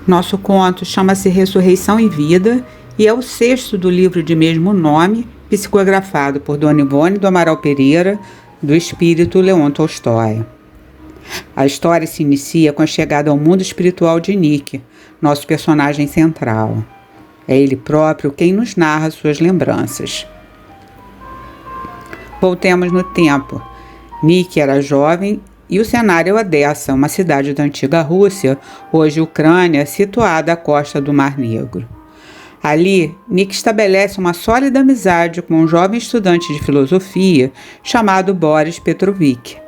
Nosso conto chama-se Ressurreição e Vida e é o sexto do livro de mesmo nome, psicografado por Dona Ivone do Amaral Pereira, do espírito Leon Tolstói. A história se inicia com a chegada ao mundo espiritual de Nick, nosso personagem central. É ele próprio quem nos narra suas lembranças. Voltemos no tempo. Nick era jovem e o cenário é Odessa, uma cidade da antiga Rússia, hoje Ucrânia, situada à costa do Mar Negro. Ali, Nick estabelece uma sólida amizade com um jovem estudante de filosofia chamado Boris Petrovich.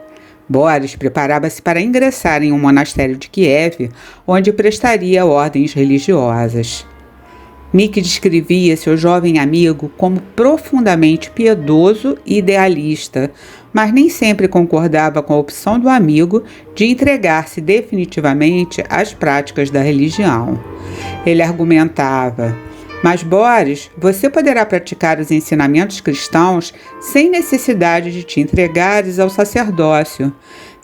Boris preparava-se para ingressar em um monastério de Kiev, onde prestaria ordens religiosas. Nick descrevia seu jovem amigo como profundamente piedoso e idealista, mas nem sempre concordava com a opção do amigo de entregar-se definitivamente às práticas da religião. Ele argumentava: "Mas, Boris, você poderá praticar os ensinamentos cristãos sem necessidade de te entregares ao sacerdócio.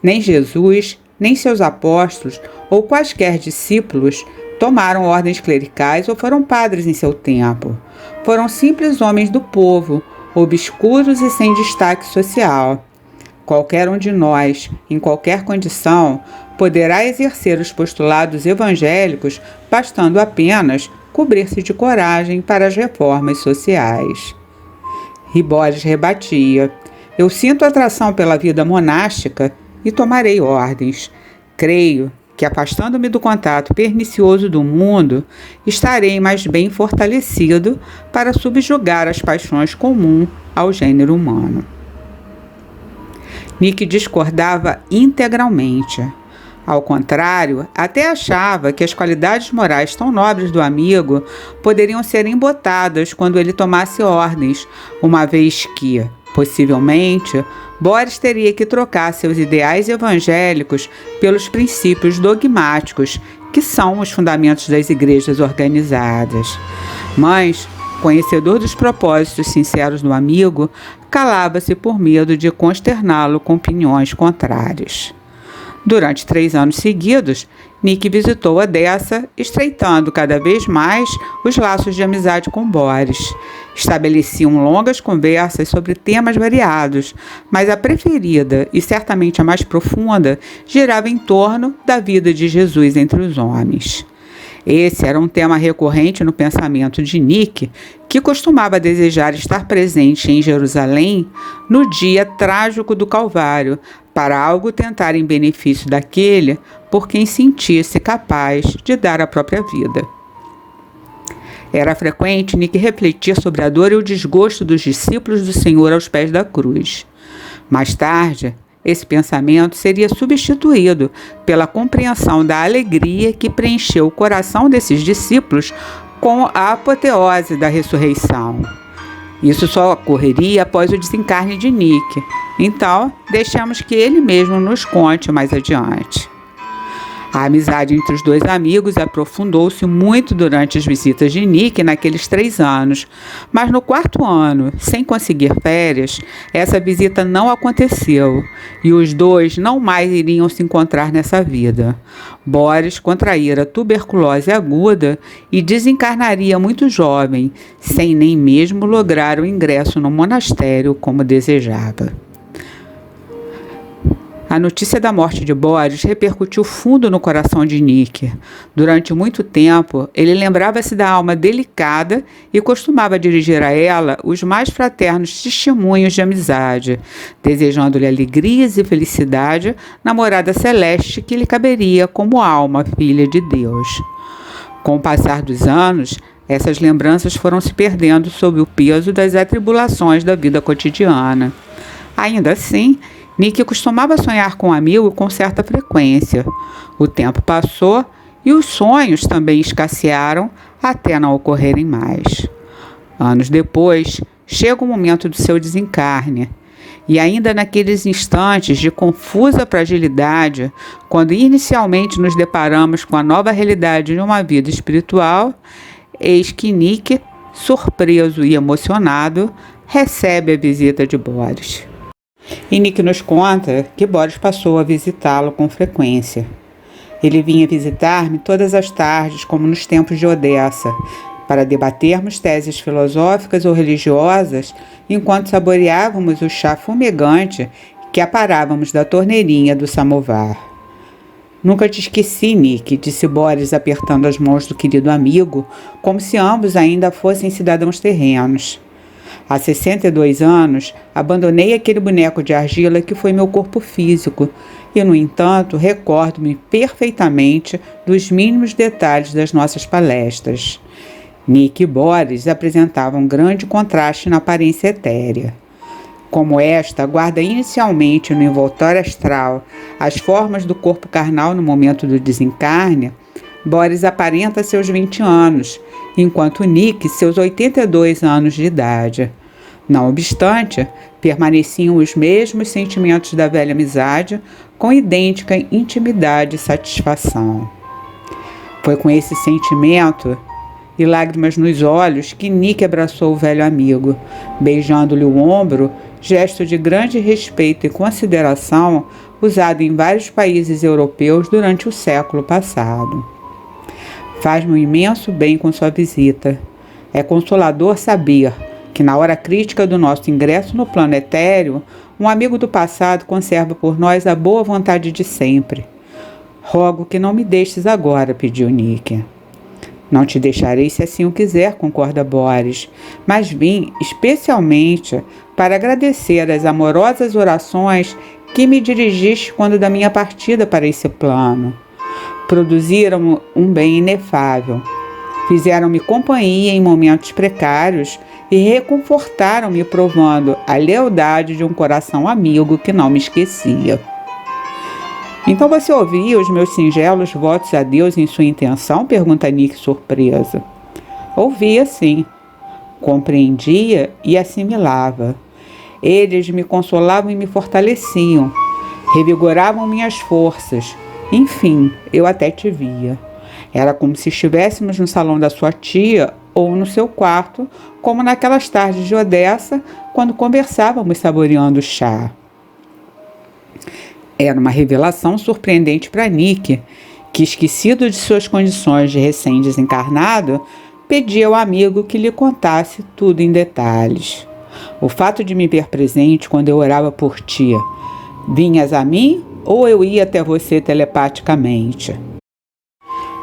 Nem Jesus, nem seus apóstolos ou quaisquer discípulos tomaram ordens clericais ou foram padres em seu tempo. Foram simples homens do povo, obscuros e sem destaque social. Qualquer um de nós, em qualquer condição, poderá exercer os postulados evangélicos, bastando apenas cobrir-se de coragem para as reformas sociais." E Boris rebatia: "Eu sinto atração pela vida monástica e tomarei ordens. Creio que, afastando-me do contato pernicioso do mundo, estarei mais bem fortalecido para subjugar as paixões comuns ao gênero humano." Nick discordava integralmente. Ao contrário, até achava que as qualidades morais tão nobres do amigo poderiam ser embotadas quando ele tomasse ordens, uma vez que, possivelmente, Boris teria que trocar seus ideais evangélicos pelos princípios dogmáticos, que são os fundamentos das igrejas organizadas. Mas, conhecedor dos propósitos sinceros do amigo, calava-se por medo de consterná-lo com opiniões contrárias. Durante 3 anos seguidos, Nick visitou Odessa, estreitando cada vez mais os laços de amizade com Boris. Estabeleciam longas conversas sobre temas variados, mas a preferida, e certamente a mais profunda, girava em torno da vida de Jesus entre os homens. Esse era um tema recorrente no pensamento de Nick, que costumava desejar estar presente em Jerusalém no dia trágico do Calvário, para algo tentar em benefício daquele por quem sentisse capaz de dar a própria vida. Era frequente Nick refletir sobre a dor e o desgosto dos discípulos do Senhor aos pés da cruz. Mais tarde, esse pensamento seria substituído pela compreensão da alegria que preencheu o coração desses discípulos com a apoteose da ressurreição. Isso só ocorreria após o desencarne de Nick, então deixamos que ele mesmo nos conte mais adiante. A amizade entre os dois amigos aprofundou-se muito durante as visitas de Nick naqueles 3 anos, mas no 4º ano, sem conseguir férias, essa visita não aconteceu e os dois não mais iriam se encontrar nessa vida. Boris contraíra tuberculose aguda e desencarnaria muito jovem, sem nem mesmo lograr o ingresso no monastério como desejava. A notícia da morte de Boris repercutiu fundo no coração de Nick. Durante muito tempo, ele lembrava-se da alma delicada e costumava dirigir a ela os mais fraternos testemunhos de amizade, desejando-lhe alegrias e felicidade na morada celeste que lhe caberia como alma filha de Deus. Com o passar dos anos, essas lembranças foram se perdendo sob o peso das atribulações da vida cotidiana. Ainda assim, Nick costumava sonhar com o amigo com certa frequência. O tempo passou e os sonhos também escassearam até não ocorrerem mais. Anos depois, chega o momento do seu desencarne. E ainda naqueles instantes de confusa fragilidade, quando inicialmente nos deparamos com a nova realidade de uma vida espiritual, eis que Nick, surpreso e emocionado, recebe a visita de Boris. E Nick nos conta que Boris passou a visitá-lo com frequência. Ele vinha visitar-me todas as tardes, como nos tempos de Odessa, para debatermos teses filosóficas ou religiosas, enquanto saboreávamos o chá fumegante que aparávamos da torneirinha do samovar. Nunca te esqueci, Nick, disse Boris, apertando as mãos do querido amigo, como se ambos ainda fossem cidadãos terrenos. Há 62 anos, abandonei aquele boneco de argila que foi meu corpo físico e, no entanto, recordo-me perfeitamente dos mínimos detalhes das nossas palestras. Nick e Boris apresentavam um grande contraste na aparência etérea. Como esta guarda inicialmente no envoltório astral as formas do corpo carnal no momento do desencarne, Boris aparenta seus 20 anos, enquanto Nick seus 82 anos de idade. Não obstante, permaneciam os mesmos sentimentos da velha amizade, com idêntica intimidade e satisfação. Foi com esse sentimento e lágrimas nos olhos que Nick abraçou o velho amigo, beijando-lhe o ombro, gesto de grande respeito e consideração usado em vários países europeus durante o século passado. Faz-me um imenso bem com sua visita. É consolador saber que, na hora crítica do nosso ingresso no plano etéreo, um amigo do passado conserva por nós a boa vontade de sempre. Rogo que não me deixes agora, pediu Nick. Não te deixarei se assim o quiser, concorda Boris, mas vim especialmente para agradecer as amorosas orações que me dirigiste quando da minha partida para esse plano. Produziram um bem inefável. Fizeram-me companhia em momentos precários e reconfortaram-me provando a lealdade de um coração amigo que não me esquecia. Então você ouvia os meus singelos votos a Deus em sua intenção? Pergunta Nick surpresa. Ouvia, sim. Compreendia e assimilava. Eles me consolavam e me fortaleciam. Revigoravam minhas forças. Enfim, eu até te via. Era como se estivéssemos no salão da sua tia ou no seu quarto, como naquelas tardes de Odessa, quando conversávamos saboreando o chá. Era uma revelação surpreendente para Nick, que, esquecido de suas condições de recém-desencarnado, pedia ao amigo que lhe contasse tudo em detalhes. O fato de me ver presente quando eu orava por ti, vinhas a mim ou eu ia até você telepaticamente?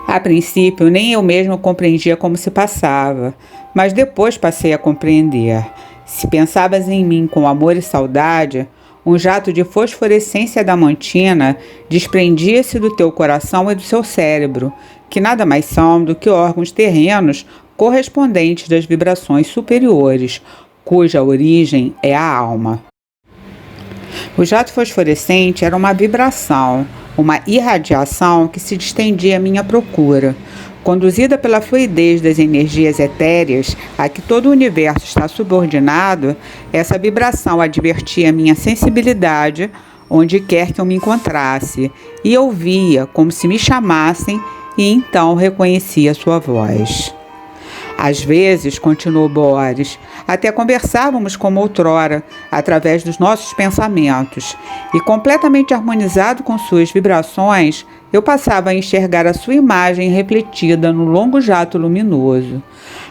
A princípio, nem eu mesmo compreendia como se passava, mas depois passei a compreender. Se pensavas em mim com amor e saudade, um jato de fosforescência adamantina desprendia-se do teu coração e do seu cérebro, que nada mais são do que órgãos terrenos correspondentes das vibrações superiores, cuja origem é a alma. O jato fosforescente era uma vibração, uma irradiação que se distendia à minha procura. Conduzida pela fluidez das energias etéreas a que todo o universo está subordinado, essa vibração advertia minha sensibilidade onde quer que eu me encontrasse, e ouvia como se me chamassem, e então reconhecia sua voz. Às vezes, continuou Boris, até conversávamos como outrora, através dos nossos pensamentos, e completamente harmonizado com suas vibrações, eu passava a enxergar a sua imagem refletida no longo jato luminoso.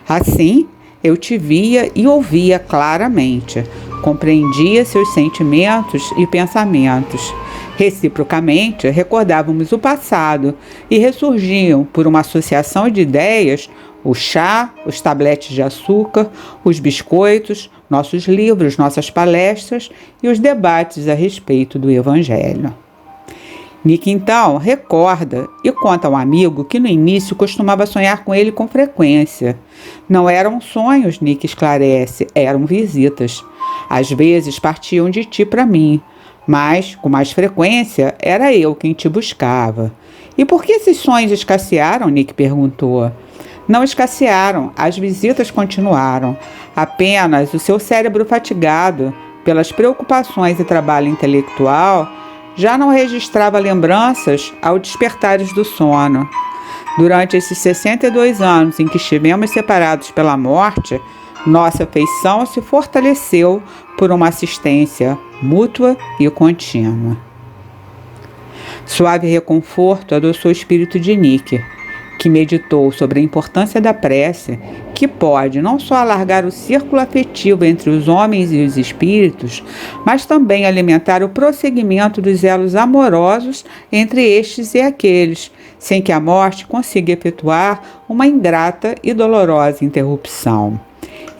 Assim, eu te via e ouvia claramente, compreendia seus sentimentos e pensamentos. Reciprocamente, recordávamos o passado e ressurgiam, por uma associação de ideias, o chá, os tabletes de açúcar, os biscoitos, nossos livros, nossas palestras e os debates a respeito do Evangelho. Nick, então, recorda e conta ao amigo que no início costumava sonhar com ele com frequência. Não eram sonhos, Nick esclarece, eram visitas. Às vezes partiam de ti para mim, mas, com mais frequência, era eu quem te buscava. E por que esses sonhos escassearam? Nick perguntou. Não escassearam, as visitas continuaram. Apenas o seu cérebro fatigado pelas preocupações e trabalho intelectual já não registrava lembranças ao despertares do sono. Durante esses 62 anos em que estivemos separados pela morte, nossa afeição se fortaleceu por uma assistência mútua e contínua. Suave reconforto adoçou o espírito de Nick, que meditou sobre a importância da prece, que pode não só alargar o círculo afetivo entre os homens e os espíritos, mas também alimentar o prosseguimento dos elos amorosos entre estes e aqueles, sem que a morte consiga efetuar uma ingrata e dolorosa interrupção.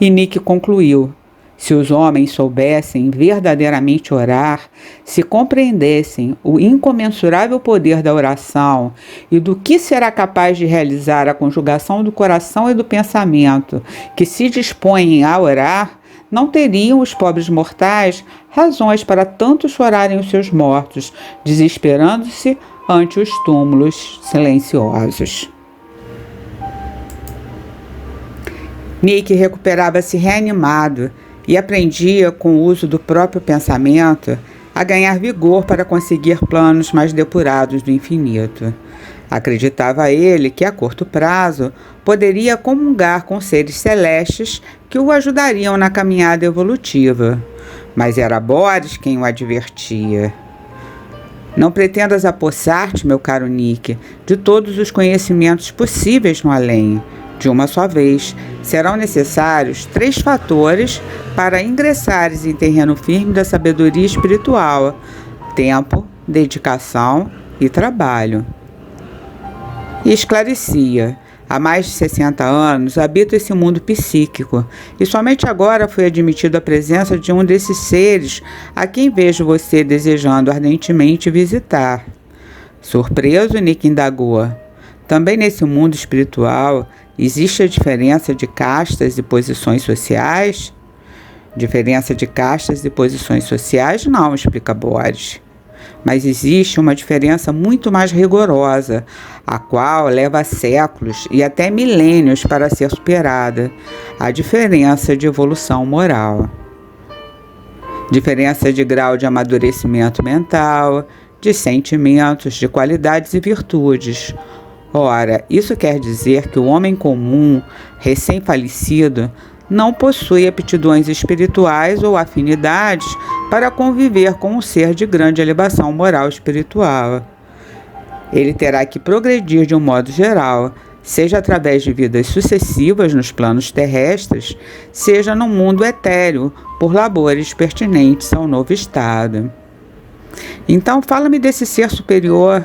E Nick concluiu: se os homens soubessem verdadeiramente orar, se compreendessem o incomensurável poder da oração e do que será capaz de realizar a conjugação do coração e do pensamento que se dispõem a orar, não teriam os pobres mortais razões para tanto chorarem os seus mortos, desesperando-se ante os túmulos silenciosos. Nick recuperava-se reanimado e aprendia, com o uso do próprio pensamento, a ganhar vigor para conseguir planos mais depurados do infinito. Acreditava ele que, a curto prazo, poderia comungar com seres celestes que o ajudariam na caminhada evolutiva. Mas era Boris quem o advertia. Não pretendas apossar-te, meu caro Nick, de todos os conhecimentos possíveis no além. De uma só vez, serão necessários 3 fatores para ingressares em terreno firme da sabedoria espiritual: tempo, dedicação e trabalho. E esclarecia: há mais de 60 anos habito esse mundo psíquico e somente agora foi admitido a presença de um desses seres a quem vejo você desejando ardentemente visitar. Surpreso, Nick indagou: também nesse mundo espiritual existe a diferença de castas e posições sociais? Diferença de castas e posições sociais não, explica Boris. Mas existe uma diferença muito mais rigorosa, a qual leva séculos e até milênios para ser superada: a diferença de evolução moral. Diferença de grau de amadurecimento mental, de sentimentos, de qualidades e virtudes. Ora, isso quer dizer que o homem comum, recém-falecido, não possui aptidões espirituais ou afinidades para conviver com um ser de grande elevação moral espiritual. Ele terá que progredir de um modo geral, seja através de vidas sucessivas nos planos terrestres, seja no mundo etéreo, por labores pertinentes ao novo estado. Então, fala-me desse ser superior.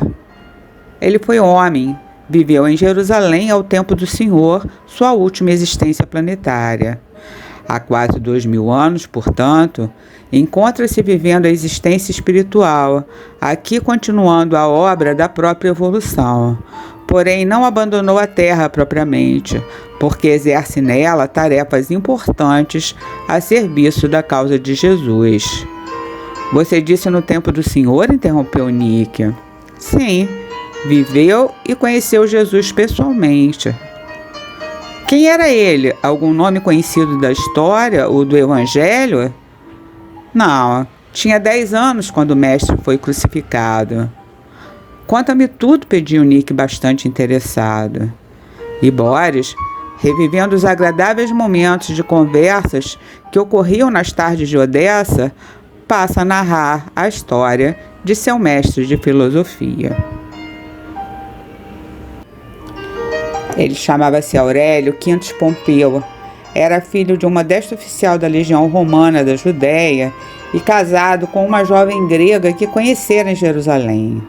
Ele foi homem. Viveu em Jerusalém ao tempo do Senhor, sua última existência planetária. Há quase 2000 anos, portanto, encontra-se vivendo a existência espiritual, aqui continuando a obra da própria evolução. Porém, não abandonou a Terra propriamente, porque exerce nela tarefas importantes a serviço da causa de Jesus. Você disse no tempo do Senhor? Interrompeu Nick. Sim. Viveu e conheceu Jesus pessoalmente. Quem era ele? Algum nome conhecido da história ou do Evangelho? Não, tinha 10 anos quando o mestre foi crucificado. Conta-me tudo, pediu Nick, bastante interessado. E Boris, revivendo os agradáveis momentos de conversas que ocorriam nas tardes de Odessa, passa a narrar a história de seu mestre de filosofia. Ele chamava-se Aurélio Quintus Pompeu, era filho de um modesto oficial da legião romana da Judéia e casado com uma jovem grega que conhecera em Jerusalém.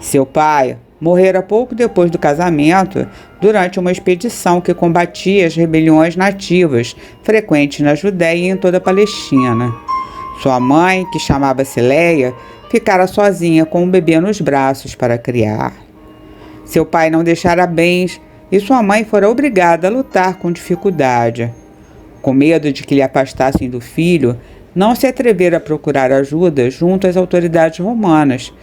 Seu pai morrera pouco depois do casamento, durante uma expedição que combatia as rebeliões nativas, frequentes na Judéia e em toda a Palestina. Sua mãe, que chamava-se Leia, ficara sozinha com um bebê nos braços para criar. Seu pai não deixara bens e sua mãe fora obrigada a lutar com dificuldade. Com medo de que lhe afastassem do filho, não se atrevera a procurar ajuda junto às autoridades romanas.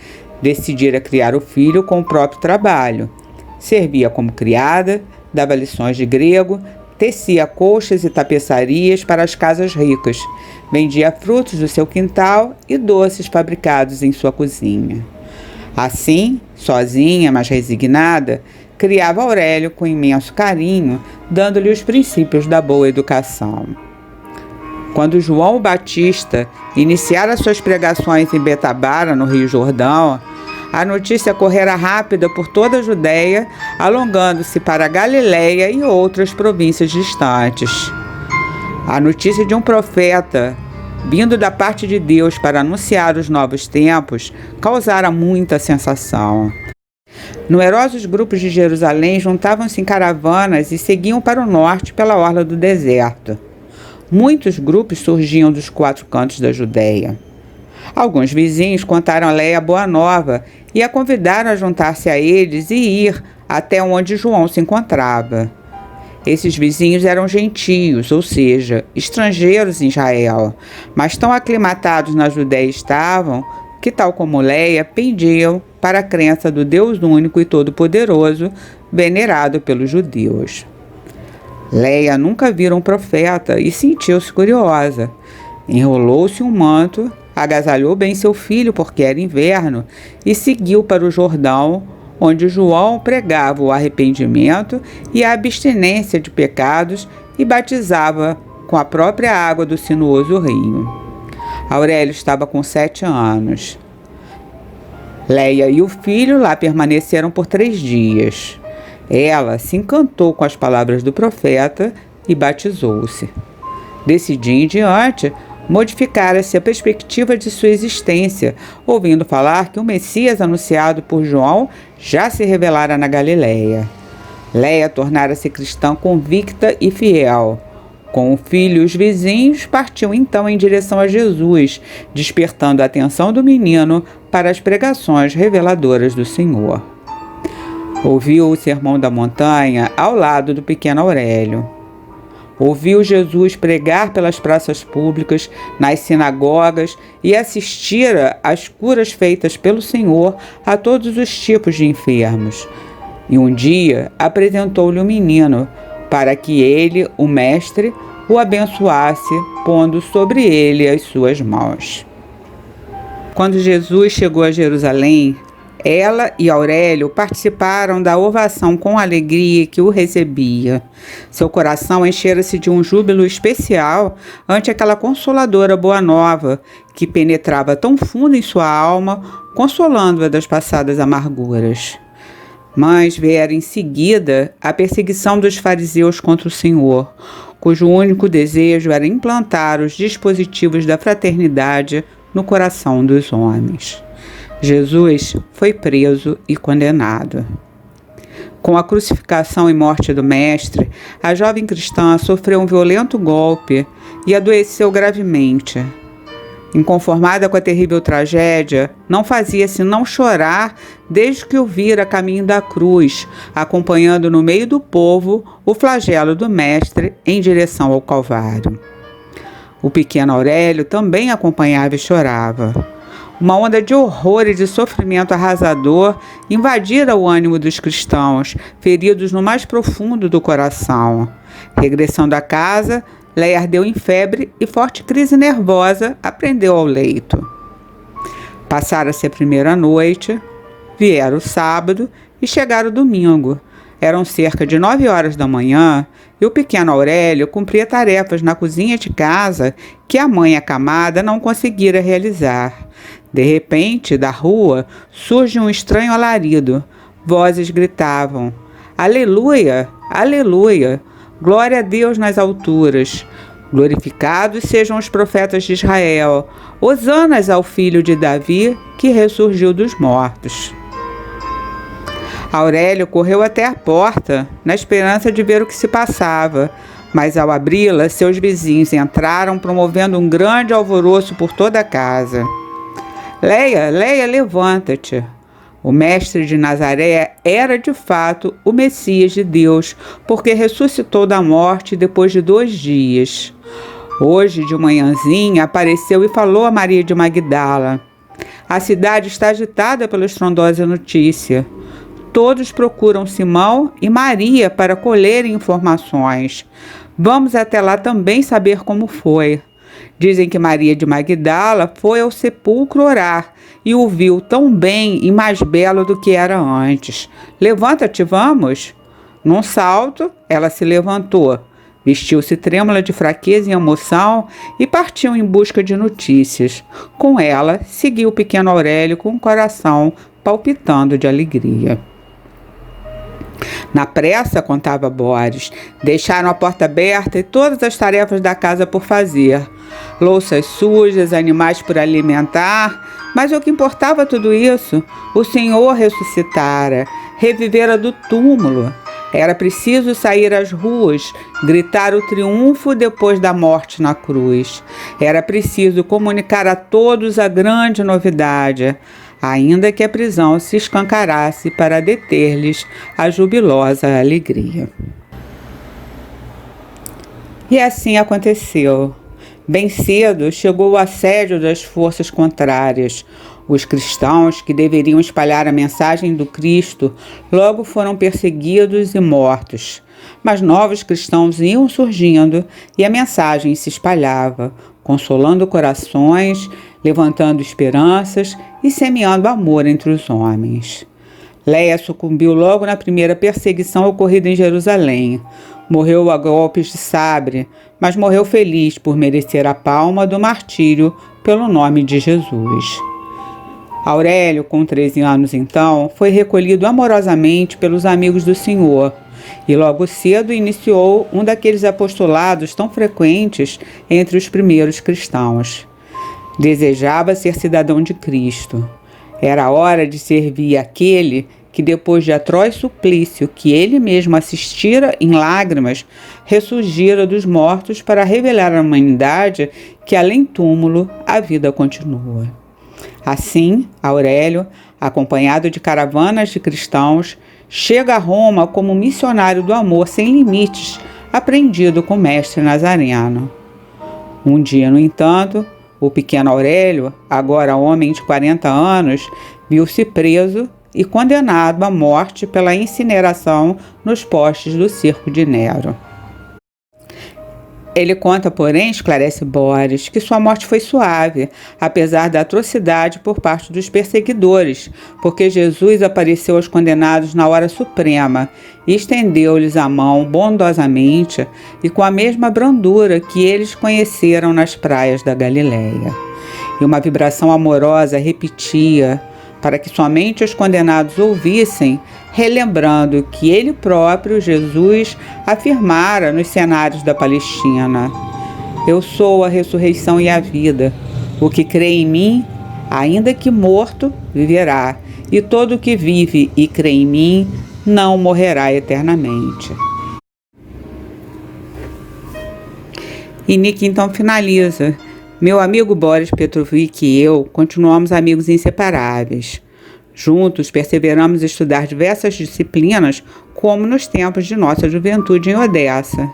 Decidira criar o filho com o próprio trabalho. Servia como criada, dava lições de grego, tecia colchas e tapeçarias para as casas ricas, vendia frutos do seu quintal e doces fabricados em sua cozinha. Assim, sozinha, mas resignada, criava Aurélio com imenso carinho, dando-lhe os princípios da boa educação. Quando João Batista iniciara suas pregações em Betabara, no Rio Jordão, A notícia correra rápida por toda a Judéia, alongando-se para a Galiléia e outras províncias distantes. A notícia de um profeta, vindo da parte de Deus para anunciar os novos tempos, causara muita sensação. Numerosos grupos de Jerusalém juntavam-se em caravanas e seguiam para o norte pela orla do deserto. Muitos grupos surgiam dos 4 cantos da Judéia. Alguns vizinhos contaram a Leia a boa nova e a convidaram a juntar-se a eles e ir até onde João se encontrava. Esses vizinhos eram gentios, ou seja, estrangeiros em Israel, mas tão aclimatados na Judéia estavam que, tal como Leia, pendiam para a crença do Deus único e todo-poderoso, venerado pelos judeus. Leia nunca vira um profeta e sentiu-se curiosa. Enrolou-se um manto, agasalhou bem seu filho porque era inverno e seguiu para o Jordão, onde João pregava o arrependimento e a abstinência de pecados e batizava com a própria água do sinuoso rio. Aurélio estava com 7 anos. Leia e o filho lá permaneceram por 3 dias. Ela se encantou com as palavras do profeta e batizou-se. Desse dia em diante, modificara-se a perspectiva de sua existência, ouvindo falar que o Messias anunciado por João já se revelara na Galiléia. Leia tornara-se cristã convicta e fiel. Com o filho e os vizinhos, partiu então em direção a Jesus, despertando a atenção do menino para as pregações reveladoras do Senhor. Ouviu o sermão da montanha ao lado do pequeno Aurélio. Ouviu Jesus pregar pelas praças públicas, nas sinagogas e assistira às curas feitas pelo Senhor a todos os tipos de enfermos. E um dia apresentou-lhe o menino, para que ele, o mestre, o abençoasse, pondo sobre ele as suas mãos. Quando Jesus chegou a Jerusalém, ela e Aurélio participaram da ovação com alegria que o recebia. Seu coração enchera-se de um júbilo especial ante aquela consoladora boa nova que penetrava tão fundo em sua alma, consolando-a das passadas amarguras. Mas viera em seguida a perseguição dos fariseus contra o Senhor, cujo único desejo era implantar os dispositivos da fraternidade no coração dos homens. Jesus foi preso e condenado. Com a crucificação e morte do Mestre, a jovem cristã sofreu um violento golpe e adoeceu gravemente. Inconformada com a terrível tragédia, não fazia senão chorar desde que o vira a caminho da cruz, acompanhando no meio do povo o flagelo do Mestre em direção ao Calvário. O pequeno Aurélio também acompanhava e chorava. Uma onda de horror e de sofrimento arrasador invadira o ânimo dos cristãos, feridos no mais profundo do coração. Regressando à casa, Leia ardeu em febre e forte crise nervosa prendeu ao leito. Passara-se a primeira noite, viera o sábado e chegara o domingo. Eram cerca de 9 horas da manhã e o pequeno Aurélio cumpria tarefas na cozinha de casa que a mãe acamada não conseguira realizar. De repente, da rua, surge um estranho alarido. Vozes gritavam: Aleluia! Aleluia! Glória a Deus nas alturas! Glorificados sejam os profetas de Israel! Hosanas ao filho de Davi, que ressurgiu dos mortos! Aurélio correu até a porta, na esperança de ver o que se passava, mas ao abri-la, seus vizinhos entraram promovendo um grande alvoroço por toda a casa. Leia, Leia, levanta-te! O mestre de Nazaré era de fato o Messias de Deus, porque ressuscitou da morte depois de 2 dias. Hoje, de manhãzinha, apareceu e falou a Maria de Magdala. A cidade está agitada pela estrondosa notícia. Todos procuram Simão e Maria para colherem informações. Vamos até lá também saber como foi. Dizem que Maria de Magdala foi ao sepulcro orar e o viu tão bem e mais belo do que era antes. Levanta-te, vamos? Num salto, ela se levantou, vestiu-se trêmula de fraqueza e emoção e partiu em busca de notícias. Com ela, seguiu o pequeno Aurélio com o coração palpitando de alegria. Na pressa, contava Boris, deixaram a porta aberta e todas as tarefas da casa por fazer. Louças sujas, animais por alimentar, mas o que importava tudo isso? O Senhor ressuscitara, revivera do túmulo. Era preciso sair às ruas, gritar o triunfo depois da morte na cruz. Era preciso comunicar a todos a grande novidade, ainda que a prisão se escancarasse para deter-lhes a jubilosa alegria. E assim aconteceu. Bem cedo chegou o assédio das forças contrárias. Os cristãos, que deveriam espalhar a mensagem do Cristo, logo foram perseguidos e mortos. Mas novos cristãos iam surgindo e a mensagem se espalhava, consolando corações, levantando esperanças e semeando amor entre os homens. Léia sucumbiu logo na primeira perseguição ocorrida em Jerusalém. Morreu a golpes de sabre, mas morreu feliz por merecer a palma do martírio pelo nome de Jesus. Aurélio, com 13 anos então, foi recolhido amorosamente pelos amigos do Senhor e logo cedo iniciou um daqueles apostolados tão frequentes entre os primeiros cristãos. Desejava ser cidadão de Cristo. Era hora de servir aquele que, depois de atroz suplício que ele mesmo assistira em lágrimas, ressurgira dos mortos para revelar à humanidade que, além túmulo, a vida continua. Assim, Aurélio, acompanhado de caravanas de cristãos, chega a Roma como missionário do amor sem limites, aprendido com o mestre Nazareno. Um dia, no entanto, o pequeno Aurélio, agora homem de 40 anos, viu-se preso e condenado à morte pela incineração nos postes do circo de Nero. Ele conta, porém, esclarece Boris, que sua morte foi suave, apesar da atrocidade por parte dos perseguidores, porque Jesus apareceu aos condenados na hora suprema e estendeu-lhes a mão bondosamente e com a mesma brandura que eles conheceram nas praias da Galileia. E uma vibração amorosa repetia, para que somente os condenados ouvissem, relembrando que ele próprio, Jesus, afirmara nos cenários da Palestina: Eu sou a ressurreição e a vida. O que crê em mim, ainda que morto, viverá, e todo o que vive e crê em mim não morrerá eternamente. E Nick então finaliza: Meu amigo Boris Petrovic e eu continuamos amigos inseparáveis. Juntos perseveramos em estudar diversas disciplinas, como nos tempos de nossa juventude em Odessa.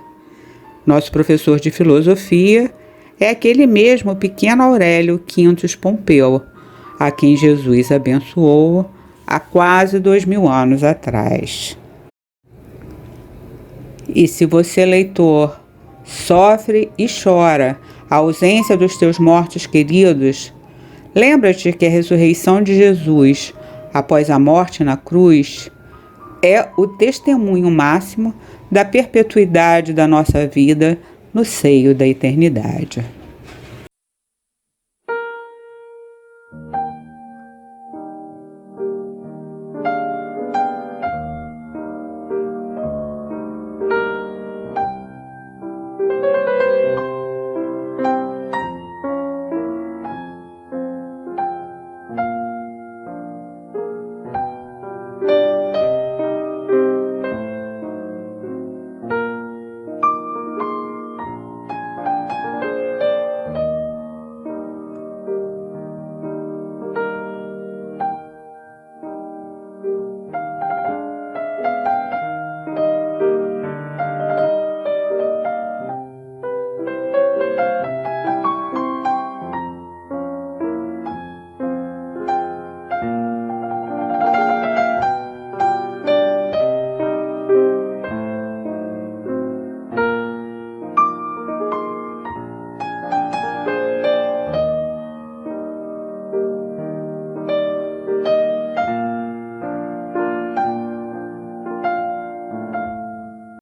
Nosso professor de filosofia é aquele mesmo pequeno Aurélio Quintus Pompeu, a quem Jesus abençoou há quase 2000 anos atrás. E se você, leitor, sofre e chora a ausência dos teus mortos queridos, lembra-te que a ressurreição de Jesus, após a morte na cruz, é o testemunho máximo da perpetuidade da nossa vida no seio da eternidade.